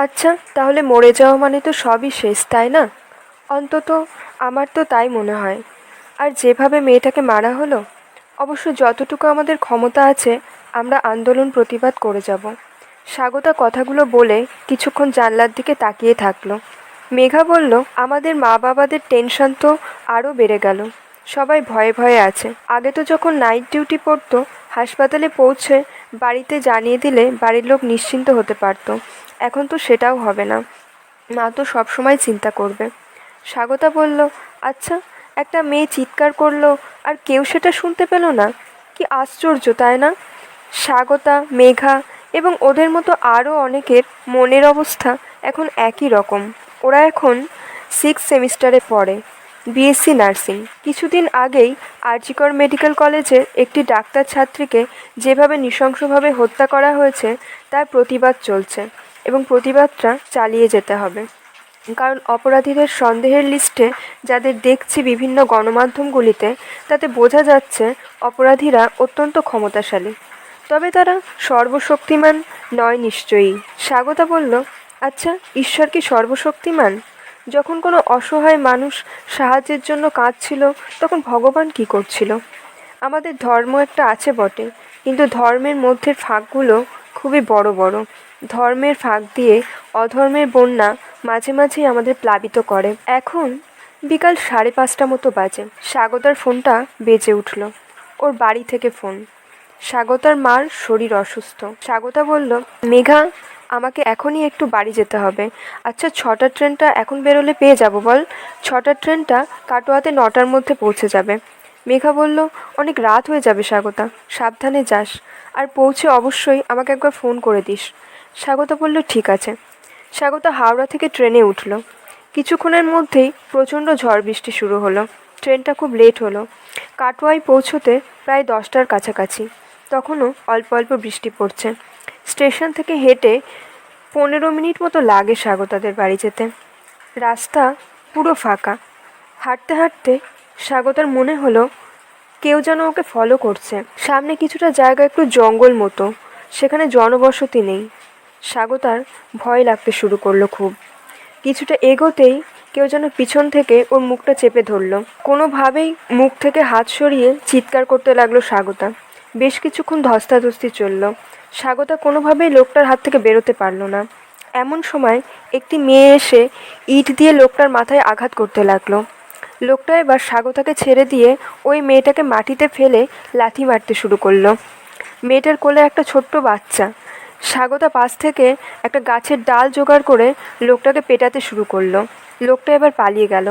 আচ্ছা, তাহলে মরে যাওয়া মানে তো সবই শেষ, তাই না? অন্তত আমার তো তাই মনে হয়। আর যেভাবে মেয়েটাকে মারা হলো, অবশ্য যতটুকু আমাদের ক্ষমতা আছে আমরা আন্দোলন প্রতিবাদ করে যাব। স্বাগতা কথাগুলো বলে কিছুক্ষণ জানলার দিকে তাকিয়ে থাকলো। মেঘা বলল, আমাদের মা বাবাদের টেনশন তো আরও বেড়ে গেল। সবাই ভয়ে ভয়ে আছে। আগে তো যখন নাইট ডিউটি পড়তো, হাসপাতালে পৌঁছে বাড়িতে জানিয়ে দিলে বাড়ির লোক নিশ্চিন্ত হতে পারতো। এখন তো সেটাও হবে না। মা তো সবসময় চিন্তা করবে। স্বাগতা বলল, আচ্ছা, একটা মেয়ে চিৎকার করলো আর কেউ সেটা শুনতে পেল না? কি আশ্চর্য, তাই না? স্বাগতা, মেঘা এবং ওদের মতো আরও অনেকের মনের অবস্থা এখন একই রকম। ওরা এখন 6 সেমিস্টারে পড়ে, বিএসসি নার্সিং। কিছুদিন আগেই আরজিকর মেডিকেল কলেজের একটি ডাক্তার ছাত্রীকে যেভাবে নৃশংসভাবে হত্যা করা হয়েছে তার প্রতিবাদ চলছে, এবং প্রতিবাদটা চালিয়ে যেতে হবে। কারণ অপরাধীদের সন্দেহের লিস্টে যাদের দেখছি বিভিন্ন গণমাধ্যমগুলিতে, তাতে বোঝা যাচ্ছে অপরাধীরা অত্যন্ত ক্ষমতাশালী। তবে তারা সর্বশক্তিমান নয় নিশ্চয়ই। স্বাগতা বলল, আচ্ছা, ঈশ্বর কি সর্বশক্তিমান? যখন কোনো অসহায় মানুষ সাহায্যের জন্য কাঁদছিল, তখন ভগবান কি করছিল? আমাদের ধর্ম একটা আছে বটে, কিন্তু ধর্মের মধ্যে ফাঁকগুলো খুবই বড় বড়। ধর্মের ফাঁক দিয়ে অধর্মের বন্যা মাঝে মাঝেই আমাদের প্লাবিত করে। এখন বিকাল 5:30 মতো বাজে। স্বাগতার ফোনটা বেজে উঠল। ওর বাড়ি থেকে ফোন। স্বাগতার মার শরীর অসুস্থ। স্বাগতা বলল, মেঘা, আমাকে এখনই একটু বাড়ি যেতে হবে। আচ্ছা, 6টার ট্রেনটা এখন বেরোলে পেয়ে যাব বল? 6টার ট্রেনটা কাটোয়াতে 9টার মধ্যে পৌঁছে যাবে। মেঘা বলল, অনেক রাত হয়ে যাবে স্বাগতা, সাবধানে যাস। আর পৌঁছে অবশ্যই আমাকে একবার ফোন করে দিস। স্বাগতা বলল, ঠিক আছে। স্বাগতা হাওড়া থেকে ট্রেনে উঠল। কিছুক্ষণের মধ্যেই প্রচণ্ড ঝড় বৃষ্টি শুরু হলো। ট্রেনটা খুব লেট হলো। কাটোয়ায় পৌঁছোতে প্রায় 10টার কাছাকাছি। তখনও অল্প অল্প বৃষ্টি পড়ছে। স্টেশন থেকে হেঁটে 15 মিনিট মতো লাগে স্বাগতাদের বাড়ি যেতে। রাস্তা পুরো ফাঁকা। হাঁটতে হাঁটতে স্বাগতার মনে হলো কেউ যেন ওকে ফলো করছে। সামনে কিছুটা জায়গা একটু জঙ্গল মতো, সেখানে জনবসতি নেই। স্বাগতার ভয় লাগতে শুরু করলো খুব। কিছুটা এগোতেই কেউ যেন পিছন থেকে ওর মুখটা চেপে ধরলো। কোনোভাবেই মুখ থেকে হাত সরিয়ে চিৎকার করতে লাগলো স্বাগতা। বেশ কিছুক্ষণ ধস্তাধস্তি চলল। স্বাগতা কোনোভাবেই লোকটার হাত থেকে বেরোতে পারলো না। এমন সময় একটি মেয়ে এসে ইট দিয়ে লোকটার মাথায় আঘাত করতে লাগলো। লোকটা এবার স্বাগতাকে ছেড়ে দিয়ে ওই মেয়েটাকে মাটিতে ফেলে লাথি মারতে শুরু করলো। মেয়েটার কোলে একটা ছোট্ট বাচ্চা। স্বাগতা পাশ থেকে একটা গাছের ডাল জোগাড় করে লোকটাকে পেটাতে শুরু করলো। লোকটা এবার পালিয়ে গেল।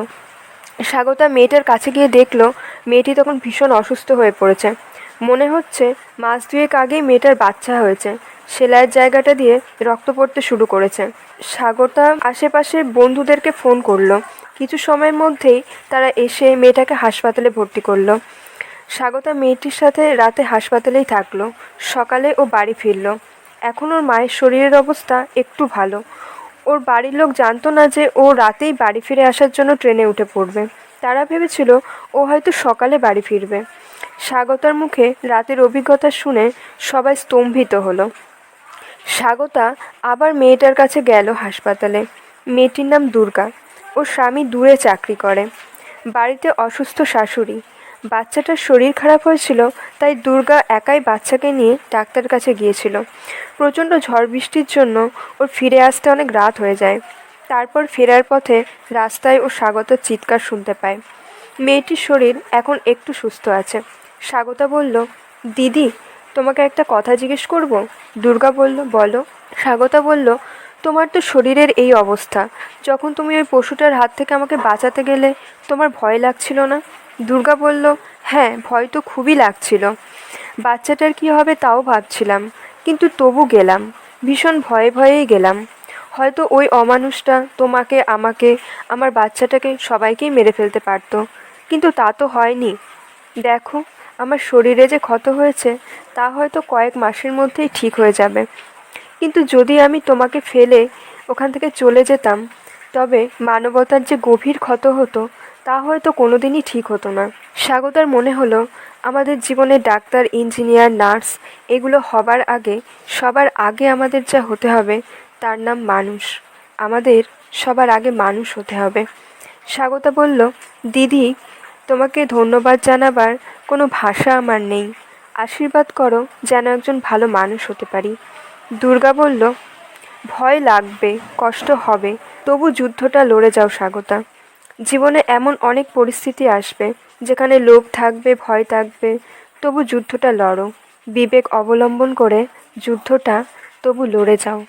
স্বাগতা মেয়েটার কাছে গিয়ে দেখলো মেয়েটি তখন ভীষণ অসুস্থ হয়ে পড়েছে। মনে হচ্ছে মাস 2 আগেই মেয়েটার বাচ্চা হয়েছে। সেলাইয়ের জায়গাটা দিয়ে রক্ত পড়তে শুরু করেছে। স্বাগতা আশেপাশে বন্ধুদেরকে ফোন করলো। কিছু সময়ের মধ্যেই তারা এসে মেয়েটাকে হাসপাতালে ভর্তি করলো। স্বাগতা মেয়েটির সাথে রাতে হাসপাতালেই থাকলো। সকালে ও বাড়ি ফিরল। এখন ওর মায়ের শরীরের অবস্থা একটু ভালো। ওর বাড়ির লোক জানতো না যে ও রাতেই বাড়ি ফিরে আসার জন্য ট্রেনে উঠে পড়বে। তারা ভেবেছিল ও হয়তো সকালে বাড়ি ফিরবে। স্বাগতার মুখে রাতের অভিজ্ঞতা শুনে সবাই স্তম্ভিত হলো। স্বাগতা আবার মেয়েটার কাছে গেল হাসপাতালে। মেয়েটির নাম দুর্গা। ওর স্বামী দূরে চাকরি করে। বাড়িতে অসুস্থ শাশুড়ি। বাচ্চাটার শরীর খারাপ হয়েছিল, তাই দুর্গা একাই বাচ্চাকে নিয়ে ডাক্তার কাছে গিয়েছিল। প্রচণ্ড ঝড় বৃষ্টির জন্য ওর ফিরে আসতে অনেক রাত হয়ে যায়। তারপর ফেরার পথে রাস্তায় ও স্বাগতার চিৎকার শুনতে পায়। মেয়েটির শরীর এখন একটু সুস্থ আছে। স্বাগতা বলল, দিদি, তোমাকে একটা কথা জিজ্ঞেস করব? দুর্গা বলল, বলো। স্বাগতা বলল, তোমার তো শরীরের এই অবস্থা, যখন তুমি ওই পশুটার হাত থেকে আমাকে বাঁচাতে গেলে তোমার ভয় লাগছিল না? দুর্গা বলল, হ্যাঁ, ভয় তো খুবই লাগছিল। বাচ্চাটার কি হবে তাও ভাবছিলাম, কিন্তু তবু গেলাম। ভীষণ ভয়ে ভয়েই গেলাম। হয়তো ওই অমানুষটা তোমাকে, আমাকে, আমার বাচ্চাটাকে সবাইকেই মেরে ফেলতে পারতো, কিন্তু তা তো হয়নি। দেখো, আমার শরীরে যে ক্ষত হয়েছে তা হয়তো কয়েক মাসের মধ্যেই ঠিক হয়ে যাবে। কিন্তু যদি আমি তোমাকে ফেলে ওখান থেকে চলে যেতাম, তবে মানবতার যে গভীর ক্ষত হতো তা হয়তো কোনোদিনই ঠিক হতো না। স্বাগতার মনে হলো আমাদের জীবনে ডাক্তার, ইঞ্জিনিয়ার, নার্স এগুলো হবার আগে সবার আগে আমাদের যা হতে হবে তার নাম মানুষ। আমাদের সবার আগে মানুষ হতে হবে। স্বাগতা বলল, দিদি, তোমাকে ধন্যবাদ জানাবার কোনো ভাষা আমার নেই। আশীর্বাদ করো যেন একজন ভালো মানুষ হতে পারি। দুর্গা বলল, ভয় লাগবে, কষ্ট হবে, তবু যুদ্ধটা লড়ে যাও স্বাগতা। জীবনে এমন অনেক পরিস্থিতি আসবে যেখানে লোভ থাকবে, ভয় থাকবে, তবু যুদ্ধটা লড়ো। বিবেক অবলম্বন করে যুদ্ধটা তবু লড়ে যাও।